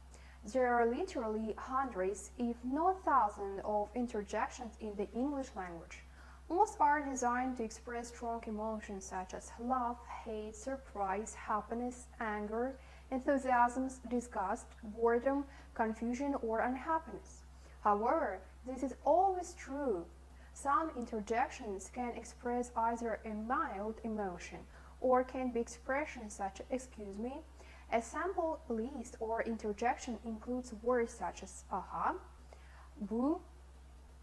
There are literally hundreds, if not thousands, of interjections in the English language. Most are designed to express strong emotions such as love, hate, surprise, happiness, anger, enthusiasm, disgust, boredom, confusion, or unhappiness. However, this is always true. Some interjections can express either a mild emotion or can be expressions such as "excuse me." A sample list or interjection includes words such as "aha," "boo,"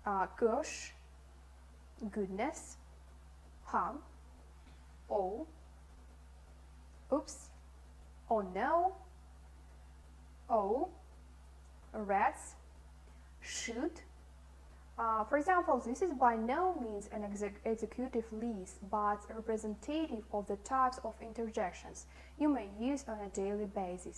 "gosh," "goodness," "huh," "oh," "oops," "oh no," "oh," "rats," "should." For example, this is by no means an executive list, but representative of the types of interjections you may use on a daily basis.